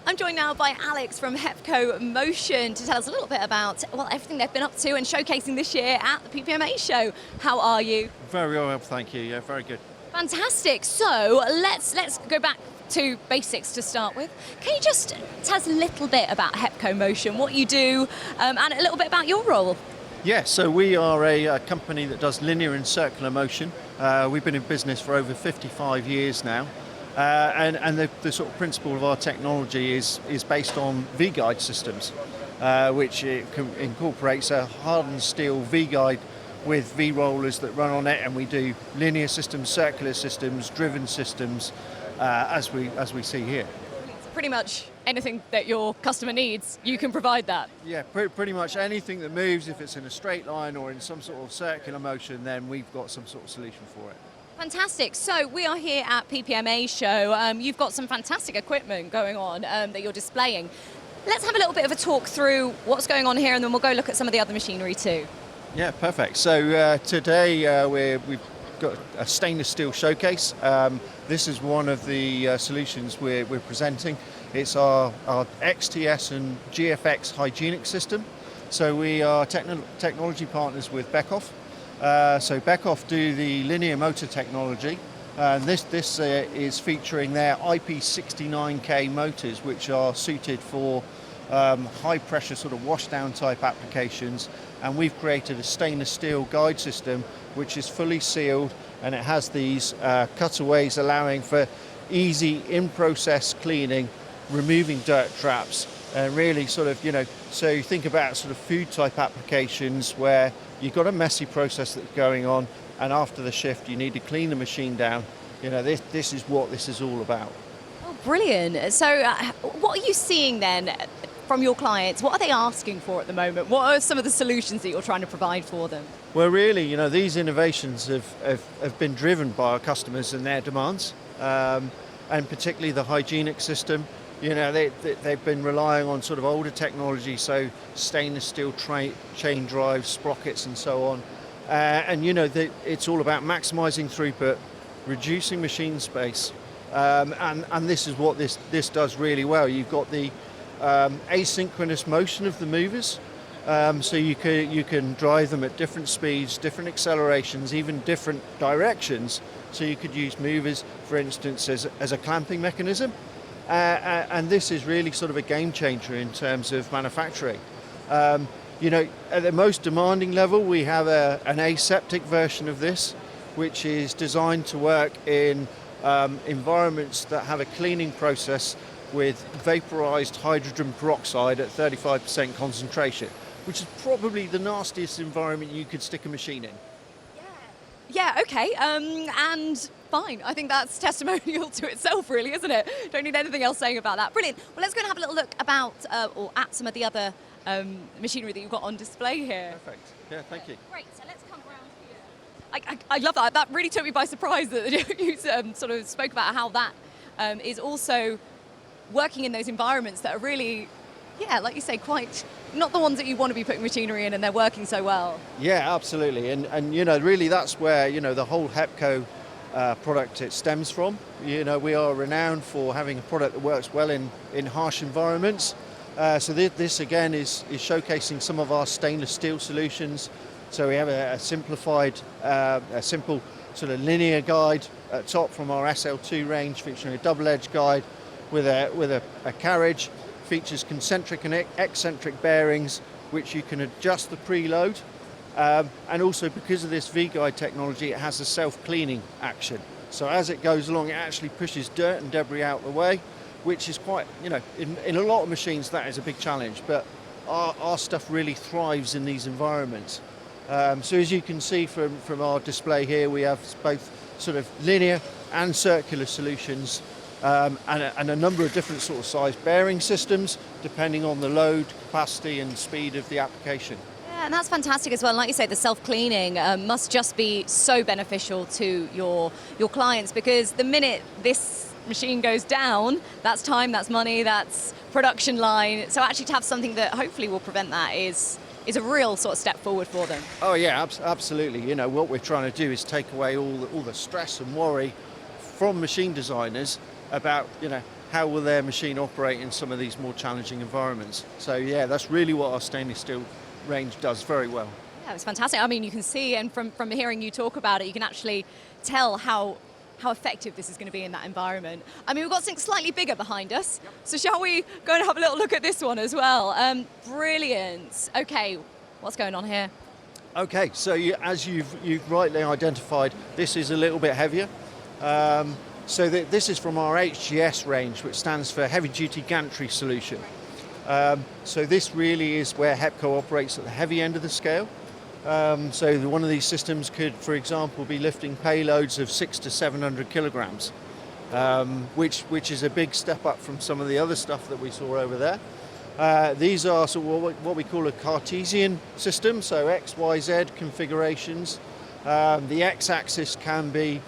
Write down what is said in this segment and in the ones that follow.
I'm joined now by Alex from HepcoMotion to tell us a little bit about, well, everything they've been up to and showcasing this year at the PPMA show. How are you? Very well, thank you. Yeah, very good. Fantastic. So let's go back to basics to start with. Can you just tell us a little bit about HepcoMotion, what you do, and a little bit about your role? Yeah, so we are a company that does linear and circular motion. We've been in business for over 55 years now. And the sort of principle of our technology is based on V-guide systems, which incorporates a hardened steel V-guide with V-rollers that run on it, and we do linear systems, circular systems, driven systems, as we see here. Pretty much anything that your customer needs, you can provide that. Yeah, pretty much anything that moves, if it's in a straight line or in some sort of circular motion, then we've got some sort of solution for it. Fantastic. So we are here at PPMA show. You've got some fantastic equipment going on that you're displaying. Let's have a little bit of a talk through what's going on here, and then we'll go look at some of the other machinery too. Yeah, perfect. So today we've got a stainless steel showcase. This is one of the solutions we're presenting. It's our XTS and GFX hygienic system. So we are technology partners with Beckhoff. So Beckhoff do the linear motor technology. This is featuring their IP69K motors, which are suited for high pressure sort of washdown type applications. And we've created a stainless steel guide system which is fully sealed, and it has these cutaways allowing for easy in-process cleaning, removing dirt traps, and really sort of, so you think about sort of food type applications where you've got a messy process that's going on, and after the shift you need to clean the machine down. This is what this is all about. Oh, brilliant. So what are you seeing then from your clients? What are they asking for at the moment? What are some of the solutions that you're trying to provide for them? Well, really, these innovations have been driven by our customers and their demands, and particularly the hygienic system. They've been relying on sort of older technology, so stainless steel chain drives, sprockets, and so on. It's all about maximizing throughput, reducing machine space, and this is what this does really well. You've got the asynchronous motion of the movers, so you can drive them at different speeds, different accelerations, even different directions. So you could use movers, for instance, as a clamping mechanism. And this is really sort of a game changer in terms of manufacturing. At the most demanding level, we have an aseptic version of this, which is designed to work in environments that have a cleaning process with vaporized hydrogen peroxide at 35% concentration, which is probably the nastiest environment you could stick a machine in. Yeah, okay, and fine. I think that's testimonial to itself, really, isn't it? Don't need anything else saying about that. Brilliant. Well, let's go and have a little look about, or at some of the other machinery that you've got on display here. Perfect. Yeah, thank you. Great, so let's come around here. I love that. That really took me by surprise that you sort of spoke about how that is also working in those environments that are really, like you say, quite not the ones that you want to be putting machinery in, and they're working so well. Yeah, absolutely. And really that's where, the whole Hepco product it stems from. We are renowned for having a product that works well in harsh environments. So this again is showcasing some of our stainless steel solutions. So we have a simple sort of linear guide at top from our SL2 range, featuring a double-edged guide with a carriage. Features concentric and eccentric bearings, which you can adjust the preload. And also, because of this V-guide technology, it has a self-cleaning action. So as it goes along, it actually pushes dirt and debris out of the way, which is quite, in a lot of machines that is a big challenge, but our stuff really thrives in these environments. So as you can see from our display here, we have both sort of linear and circular solutions, and a number of different sort of size bearing systems, depending on the load, capacity and speed of the application. Yeah, and that's fantastic as well. Like you say, the self-cleaning must just be so beneficial to your clients, because the minute this machine goes down, that's time, that's money, that's production line. So actually to have something that hopefully will prevent that is a real sort of step forward for them. Oh yeah, absolutely. What we're trying to do is take away all the stress and worry from machine designers about how will their machine operate in some of these more challenging environments. So yeah, that's really what our stainless steel range does very well. Yeah, it's fantastic. I mean, you can see, and from hearing you talk about it, you can actually tell how effective this is going to be in that environment. I mean, we've got something slightly bigger behind us, so shall we go and have a little look at this one as well? Brilliant. Okay, what's going on here? Okay, so as you've rightly identified, this is a little bit heavier. So this is from our HGS range, which stands for Heavy Duty Gantry Solution. So this really is where HEPCO operates at the heavy end of the scale. So one of these systems could, for example, be lifting payloads of 600 to 700 kilograms, which is a big step up from some of the other stuff that we saw over there. These are sort of what we call a Cartesian system, so X, Y, Z configurations. The X-axis can be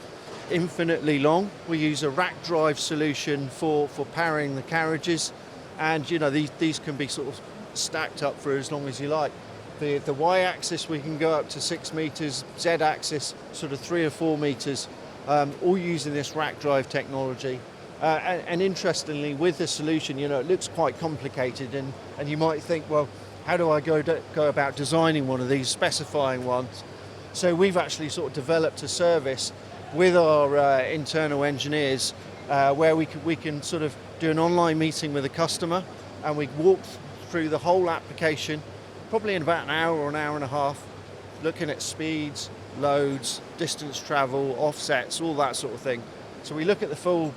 infinitely long. We use a rack drive solution for powering the carriages, and these can be sort of stacked up for as long as you like. The Y-axis we can go up to 6 meters, Z-axis sort of 3 or 4 meters, all using this rack drive technology. And interestingly, with the solution, it looks quite complicated, and you might think, well, how do I go about designing one of these, specifying ones? So we've actually sort of developed a service with our internal engineers where we can sort of do an online meeting with a customer, and we walk through the whole application, probably in about an hour or an hour and a half, looking at speeds, loads, distance travel, offsets, all that sort of thing. So we look at the full,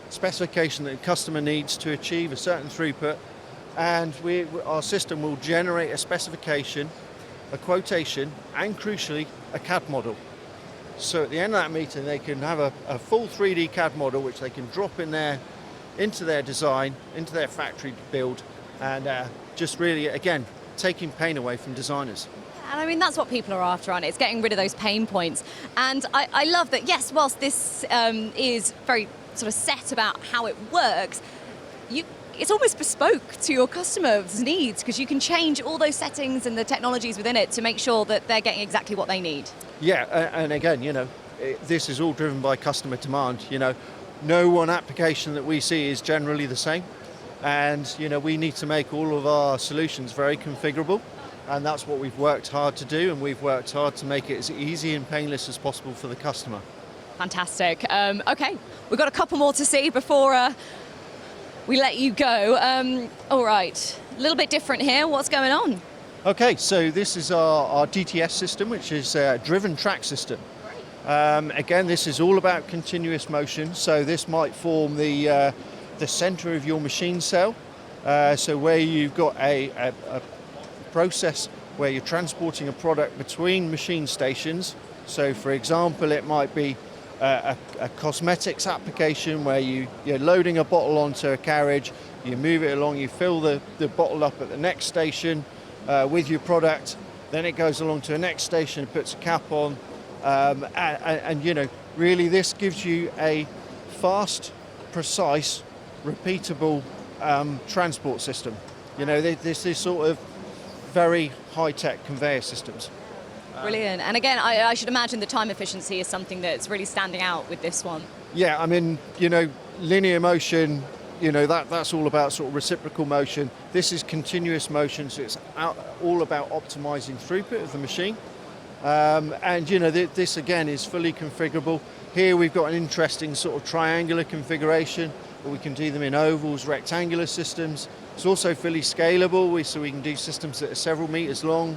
specification that the customer needs to achieve a certain throughput, and our system will generate a specification, a quotation, and crucially, a CAD model. So at the end of that meeting, they can have a full 3D CAD model, which they can drop into their design, into their factory build, and just really, again, taking pain away from designers. And I mean, that's what people are after, aren't it? It's getting rid of those pain points. And I love that, yes, whilst this is very sort of set about how it works, it's almost bespoke to your customer's needs, because you can change all those settings and the technologies within it to make sure that they're getting exactly what they need. Yeah, and again, this is all driven by customer demand. No one application that we see is generally the same. And, we need to make all of our solutions very configurable. And that's what we've worked hard to do, and we've worked hard to make it as easy and painless as possible for the customer. Fantastic. Okay, we've got a couple more to see before we let you go. All right, a little bit different here. What's going on? Okay, so this is our DTS system, which is a driven track system. Again, this is all about continuous motion. So this might form the center of your machine cell. So where you've got a process where you're transporting a product between machine stations. So for example, it might be a cosmetics application where you're loading a bottle onto a carriage, you move it along, you fill the bottle up at the next station with your product, then it goes along to the next station, puts a cap on, and really this gives you a fast, precise, repeatable transport system. This is sort of very high-tech conveyor systems. Brilliant. And again, I should imagine the time efficiency is something that's really standing out with this one. Yeah, I mean, linear motion, that's all about sort of reciprocal motion. This is continuous motion, so it's all about optimizing throughput of the machine. And this again is fully configurable. Here we've got an interesting sort of triangular configuration, but we can do them in ovals, rectangular systems. It's also fully scalable, so we can do systems that are several meters long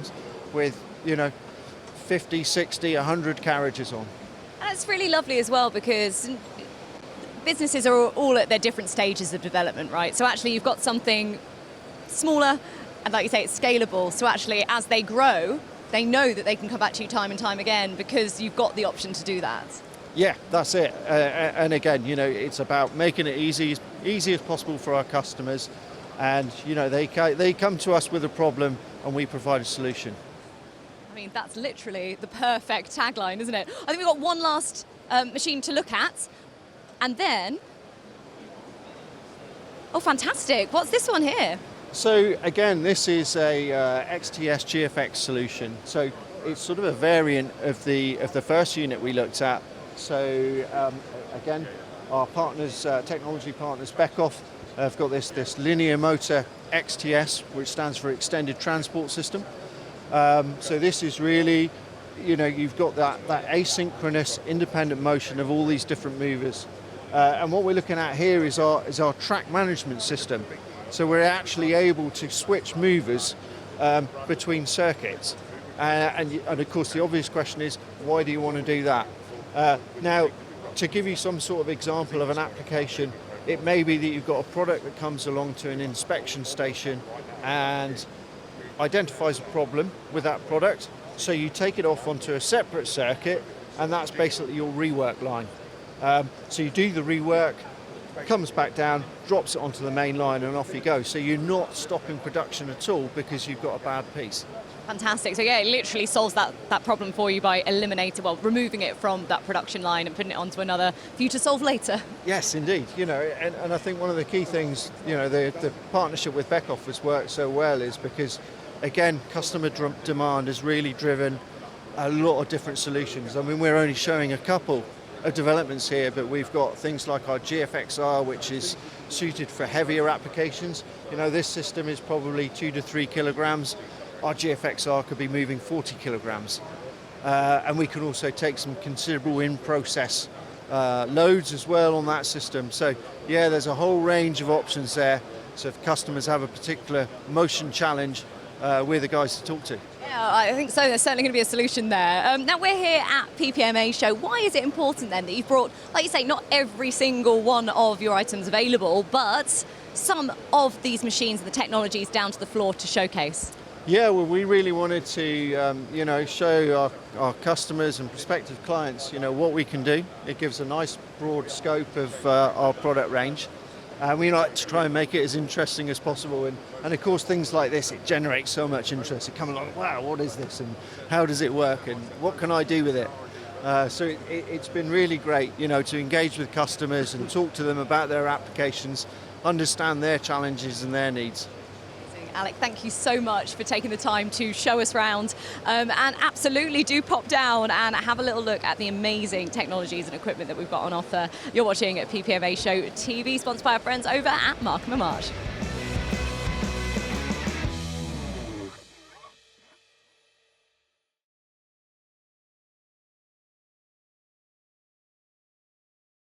with 50, 60, 100 carriages on. And it's really lovely as well, because businesses are all at their different stages of development, right? So actually you've got something smaller, and like you say, it's scalable. So actually as they grow, they know that they can come back to you time and time again, because you've got the option to do that. Yeah, that's it. And again, it's about making it easy as possible for our customers. And, they come to us with a problem and we provide a solution. I mean, that's literally the perfect tagline, isn't it? I think we've got one last machine to look at. And then, oh, fantastic. What's this one here? So again, this is a XTS GFX solution. So it's sort of a variant of the first unit we looked at. So again, our partners, technology partners, Beckhoff, have got this linear motor XTS, which stands for Extended Transport System. So this is really, you've got that asynchronous, independent motion of all these different movers. And what we're looking at here is our track management system. So we're actually able to switch movers between circuits. And of course, the obvious question is, why do you want to do that? Now, to give you some sort of example of an application, it may be that you've got a product that comes along to an inspection station and identifies a problem with that product. So you take it off onto a separate circuit, and that's basically your rework line. So you do the rework, comes back down, drops it onto the main line, and off you go. So you're not stopping production at all because you've got a bad piece. Fantastic. So yeah, it literally solves that problem for you by removing it from that production line and putting it onto another for you to solve later. Yes, indeed. And I think one of the key things, the partnership with Beckhoff has worked so well is because, again, customer demand has really driven a lot of different solutions. I mean, we're only showing a couple of developments here, but we've got things like our GFXR, which is suited for heavier applications. This system is probably 2 to 3 kilograms. Our GFXR could be moving 40 kilograms. And we can also take some considerable in-process loads as well on that system. So yeah, there's a whole range of options there. So if customers have a particular motion challenge, we're the guys to talk to. Yeah, I think so. There's certainly going to be a solution there. Now we're here at PPMA show. Why is it important then that you've brought, like you say, not every single one of your items available, but some of these machines and the technologies down to the floor to showcase? Yeah, well, we really wanted to, show our customers and prospective clients, what we can do. It gives a nice broad scope of our product range. And we like to try and make it as interesting as possible. And of course, things like this, it generates so much interest. It comes along, wow, what is this? And how does it work? And what can I do with it? So it's been really great, to engage with customers and talk to them about their applications, understand their challenges and their needs. Alec, thank you so much for taking the time to show us around, and absolutely do pop down and have a little look at the amazing technologies and equipment that we've got on offer. You're watching PPMA Show TV, sponsored by our friends over at Markham & Marsh.